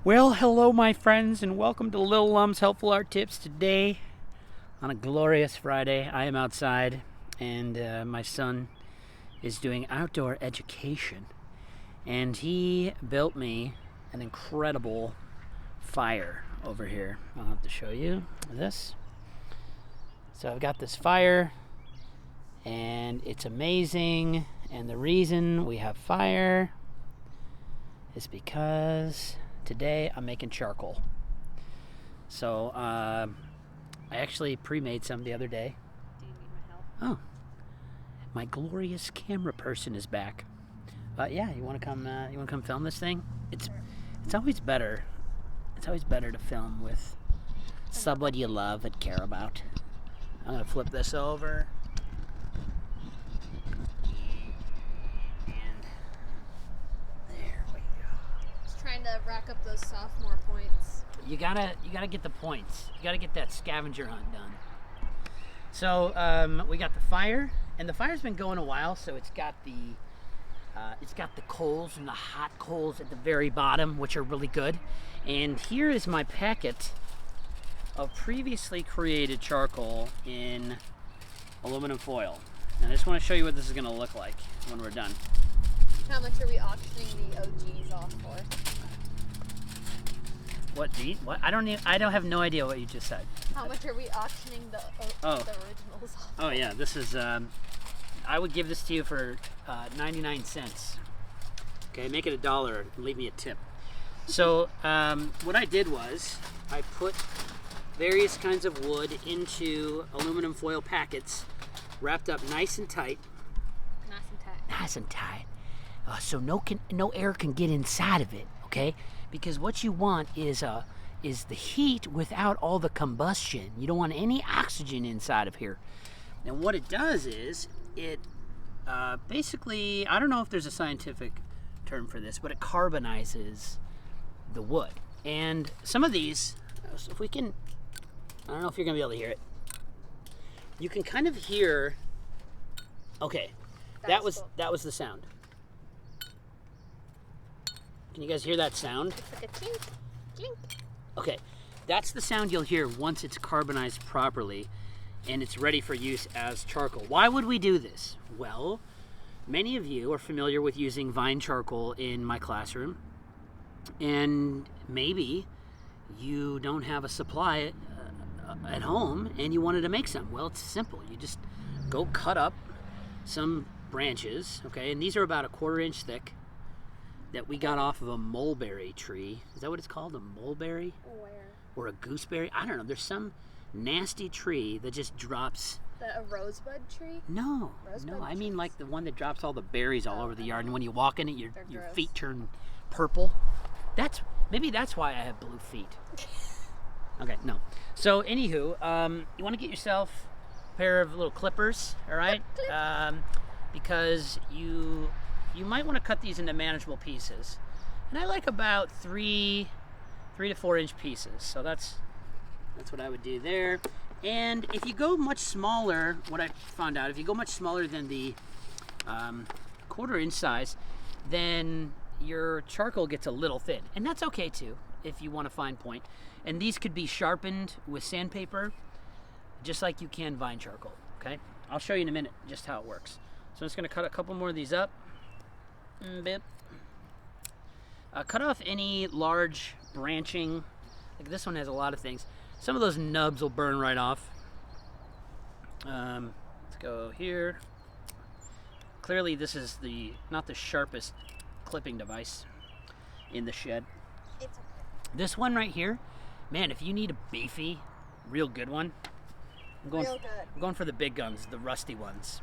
Well, hello my friends, and welcome to Lil Lum's Helpful Art Tips. Today, on a glorious Friday, I am outside, and my son is doing outdoor education. And he built me an incredible fire over here. I'll have to show you this. So I've got this fire, and it's amazing. And the reason we have fire is because today I'm making charcoal. So I actually pre-made some the other day. Do you need my help? Oh, my glorious camera person is back. Yeah, you want to come? You want to come film this thing? It's always better. It's always better to film with someone you love and care about. I'm gonna flip this over. Trying to rack up those sophomore points. You gotta get the points. You gotta get that scavenger hunt done. So we got the fire, and the fire's been going a while. So it's got the coals and the hot coals at the very bottom, which are really good. And here is my packet of previously created charcoal in aluminum foil. And I just want to show you what this is gonna look like when we're done. How much are we auctioning the OGs off for? What? What? I don't have no idea what you just said. How much are we auctioning the originals off? Oh yeah, this is. I would give this to you for 99 cents. Okay, make it $1 and leave me a tip. So what I did was I put various kinds of wood into aluminum foil packets, wrapped up nice and tight. Nice and tight. Nice and tight. So no air can get inside of it. Okay. Because what you want is the heat without all the combustion. You don't want any oxygen inside of here. And what it does is it basically, I don't know if there's a scientific term for this, but it carbonizes the wood. And some of these, if we can, I don't know if you're gonna be able to hear it. You can kind of hear. Okay, that was the sound. Can you guys hear that sound? It's like a clink, clink. Okay, that's the sound you'll hear once it's carbonized properly and it's ready for use as charcoal. Why would we do this? Well, many of you are familiar with using vine charcoal in my classroom, and maybe you don't have a supply at home and you wanted to make some. Well, it's simple. You just go cut up some branches, okay, and these are about 1/4 inch thick, that we got off of a mulberry tree. Is that what it's called? A mulberry? Where? Or a gooseberry? I don't know. There's some nasty tree that just drops. A rosebud tree? No, Rosebud I mean trees. like the one that drops all the berries all over the yard, and when you walk in it, your gross. feet turn purple. Maybe that's why I have blue feet. Okay, no. So anywho, you want to get yourself a pair of little clippers, all right? Because you might want to cut these into manageable pieces, and I like about 3 to 4 inch pieces. So that's what I would do there. And if you go much smaller, what I found out, if you go much smaller than the 1/4 inch size, then your charcoal gets a little thin, and that's okay too if you want a fine point. And these could be sharpened with sandpaper, just like you can vine charcoal. Okay, I'll show you in a minute just how it works. So I'm just going to cut a couple more of these up. Cut off any large branching, like this one has a lot of things. Some of those nubs will burn right off. Let's go here. Clearly this is not the sharpest clipping device in the shed. It's okay. This one right here, man, if you need a beefy, real good one, I'm going for the big guns, the rusty ones.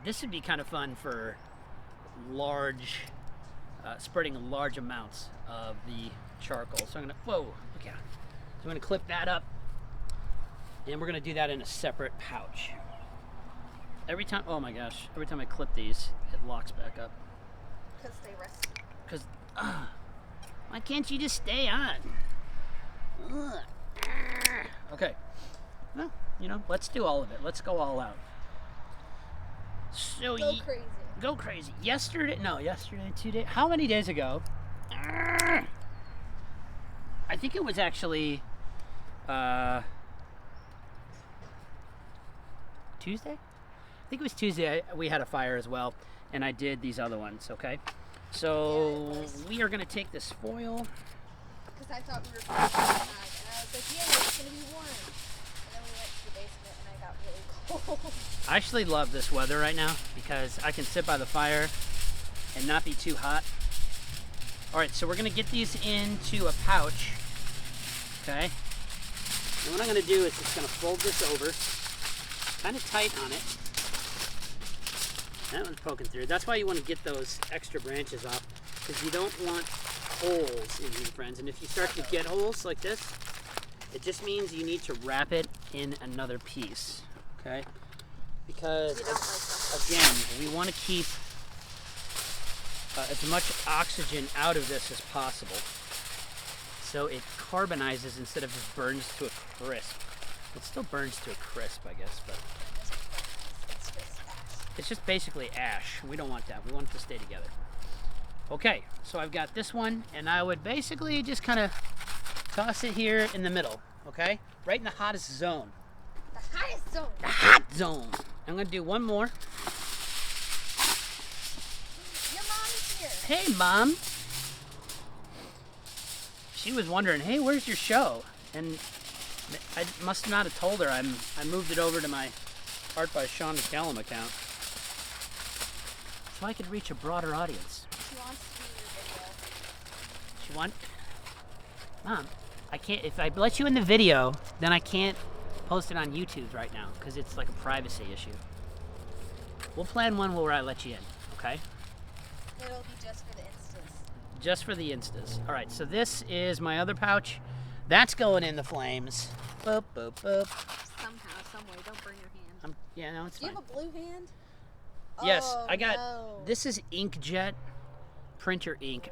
This would be kind of fun for spreading large amounts of the charcoal. So I'm gonna, so I'm gonna clip that up, and we're gonna do that in a separate pouch. Every time I clip these, it locks back up. Because they rest. Because, why can't you just stay on? Okay, well, let's do all of it. Let's go all out. So Go crazy. Yesterday, 2 days, how many days ago? I think it was actually Tuesday? I think it was Tuesday. We had a fire as well, and I did these other ones, okay? So we are going to take this foil. Because I thought we were going outside, and I was like, yeah, it's going to be warm. And then we went to the basement, and I got really cold. I actually love this weather right now because I can sit by the fire and not be too hot. All right, so we're going to get these into a pouch, okay? And what I'm going to do is just going to fold this over, kind of tight on it. That one's poking through. That's why you want to get those extra branches off, because you don't want holes in here, friends. And if you start to get holes like this, it just means you need to wrap it in another piece, okay? Because, again, we want to keep as much oxygen out of this as possible, so it carbonizes instead of just burns to a crisp. It still burns to a crisp, I guess, but it's just basically ash. We don't want that. We want it to stay together. Okay, so I've got this one, and I would basically just kind of toss it here in the middle, okay? Right in the hottest zone. The hottest zone. The hot zone. I'm going to do one more. Your mom is here. Hey, Mom. She was wondering, hey, where's your show? And I must not have told her I moved it over to my Art by Sean McCallum account, so I could reach a broader audience. She wants to be in your video. She want? Mom, I can't. If I let you in the video, then I can't post it on YouTube right now because it's like a privacy issue. We'll plan one where I let you in, okay? It'll be just for the Instas. Just for the Instas. All right. So this is my other pouch. That's going in the flames. Boop boop boop. Somehow, someway. Don't burn your hand. Yeah, no, it's Do fine. you have a blue hand? Yes, Oh, I got. no. This is inkjet printer ink.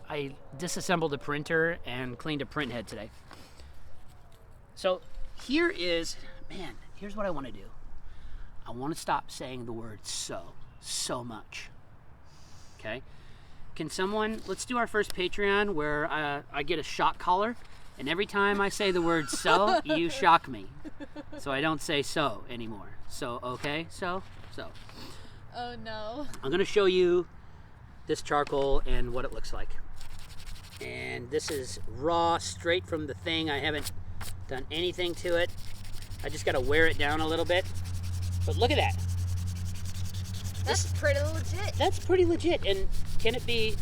I disassembled a printer and cleaned a print head today. So here is, man, here's what I want to do. I want to stop saying the word so much. Okay? Can someone, let's do our first Patreon where I get a shock collar, and every time I say the word so, you shock me. So I don't say so anymore. So, okay? So. Oh no. I'm going to show you this charcoal and what it looks like. And this is raw, straight from the thing. I haven't done anything to it. I just got to wear it down a little bit. But look at that. That's pretty legit. That's pretty legit. And can it be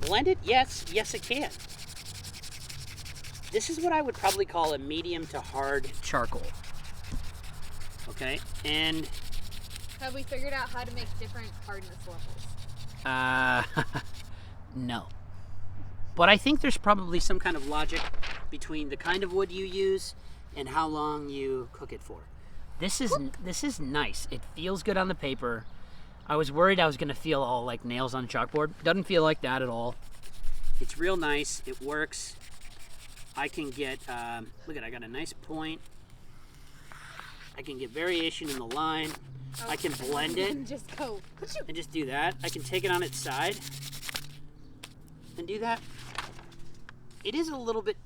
blended? Yes, it can. This is what I would probably call a medium to hard charcoal. Okay, and Have we figured out how to make different hardness levels? no. But I think there's probably some kind of logic between the kind of wood you use and how long you cook it for. This is nice. It feels good on the paper. I was worried I was going to feel all like nails on a chalkboard. Doesn't feel like that at all. It's real nice. It works. I can get, look at, I got a nice point. I can get variation in the line. I can blend it. Just go. And just do that. I can take it on its side and do that. It is a little bit,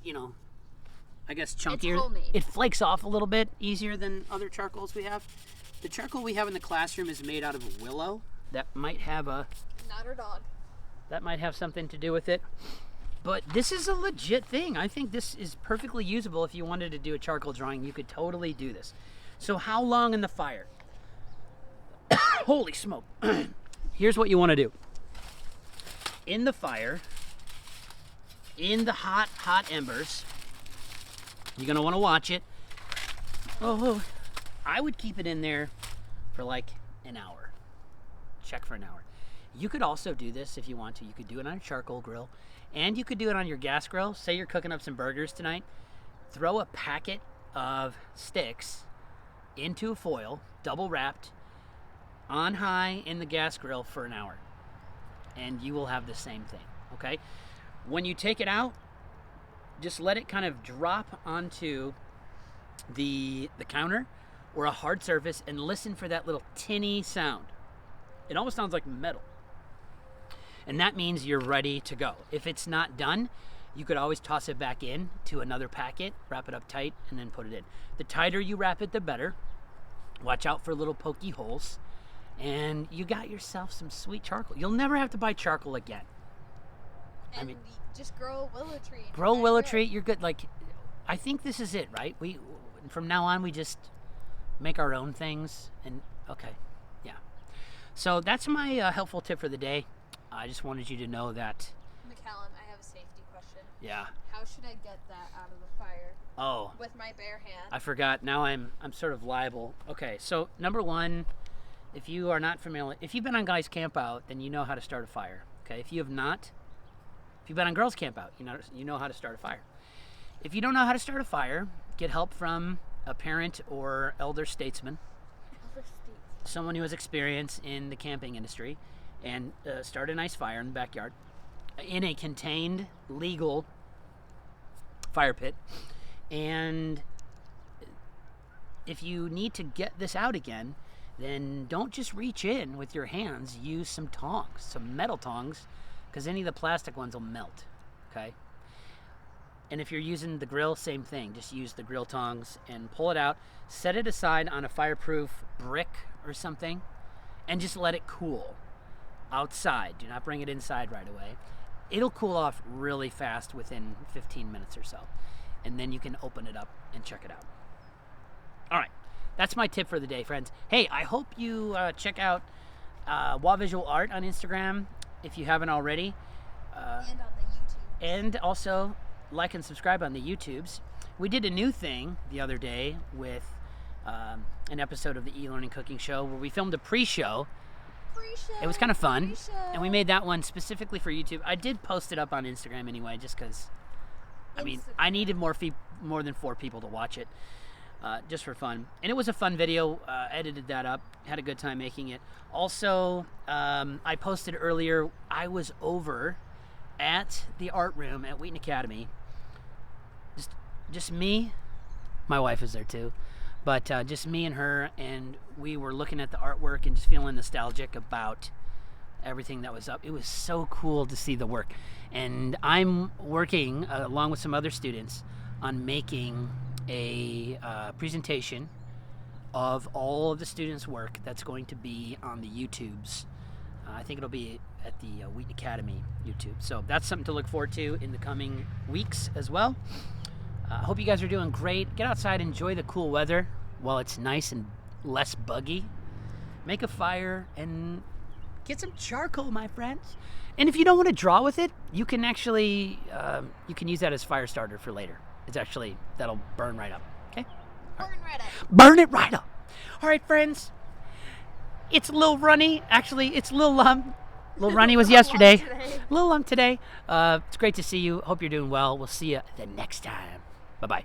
I guess chunkier. It's homemade. It flakes off a little bit easier than other charcoals we have. The charcoal we have in the classroom is made out of willow. That might have Not her dog. that might have something to do with it. But this is a legit thing. I think this is perfectly usable. If you wanted to do a charcoal drawing, you could totally do this. So how long in the fire? Holy smoke. Here's what you want to do. In the fire, in the hot embers, you're going to want to watch it. Oh, I would keep it in there for like an hour. Check for an hour. You could also do this if you want to. You could do it on a charcoal grill, and you could do it on your gas grill. Say you're cooking up some burgers tonight. Throw a packet of sticks into a foil, double wrapped, on high in the gas grill for an hour, and you will have the same thing, okay? When you take it out, just let it kind of drop onto the counter or a hard surface and listen for that little tinny sound. It almost sounds like metal. And that means you're ready to go. If it's not done, You could always toss it back in to another packet, wrap it up tight, and then put it in. The tighter you wrap it, the better. Watch out for little pokey holes. And you got yourself some sweet charcoal. You'll never have to buy charcoal again. And just grow a willow tree. Grow a willow tree, you're good. Like, I think this is it, right? From now on, we just make our own things. And okay, yeah. So that's my helpful tip for the day. I just wanted you to know that. McCallum, I have a safety question. Yeah. How should I get that out of the fire? Oh. With my bare hand. I forgot. Now I'm sort of liable. Okay, so number one, if you are not familiar, if you've been on Guys Camp Out, then you know how to start a fire. Okay, if you have not, if you've been on Girls Camp Out, you know how to start a fire. If you don't know how to start a fire, get help from a parent or elder statesman, someone who has experience in the camping industry, and start a nice fire in the backyard in a contained, legal fire pit. And if you need to get this out again, then don't just reach in with your hands. Use some tongs, some metal tongs, because any of the plastic ones will melt, okay? And if you're using the grill, same thing. Just use the grill tongs and pull it out. Set it aside on a fireproof brick or something, and just let it cool outside. Do not bring it inside right away. It'll cool off really fast within 15 minutes or so. And then you can open it up and check it out. All right, that's my tip for the day, friends. Hey, I hope you check out Wall Visual Art on Instagram if you haven't already. And on the YouTube. And also like and subscribe on the YouTubes. We did a new thing the other day with an episode of the E-Learning Cooking Show where we filmed a pre-show. It was kind of fun, and we made that one specifically for YouTube. I did post it up on Instagram anyway, just because, I mean, I needed more than 4 people to watch it, just for fun. And it was a fun video. Edited that up, had a good time making it. Also, I posted earlier, I was over at the art room at Wheaton Academy. Just me. My wife is there too. But just me and her, and we were looking at the artwork and just feeling nostalgic about everything that was up. It was so cool to see the work. And I'm working, along with some other students, on making a presentation of all of the students' work that's going to be on the YouTubes. I think it'll be at the Wheaton Academy YouTube. So that's something to look forward to in the coming weeks as well. I hope you guys are doing great. Get outside, enjoy the cool weather while it's nice and less buggy. Make a fire and get some charcoal, my friends. And if you don't want to draw with it, you can actually you can use that as fire starter for later. It's actually, that'll burn right up. Okay? Burn right up. Burn it right up. All right, friends. It's Lil Runny. Actually, it's Lil Lum. Lil Runny was yesterday. Lil Lum today. It's great to see you. Hope you're doing well. We'll see you the next time. Bye-bye.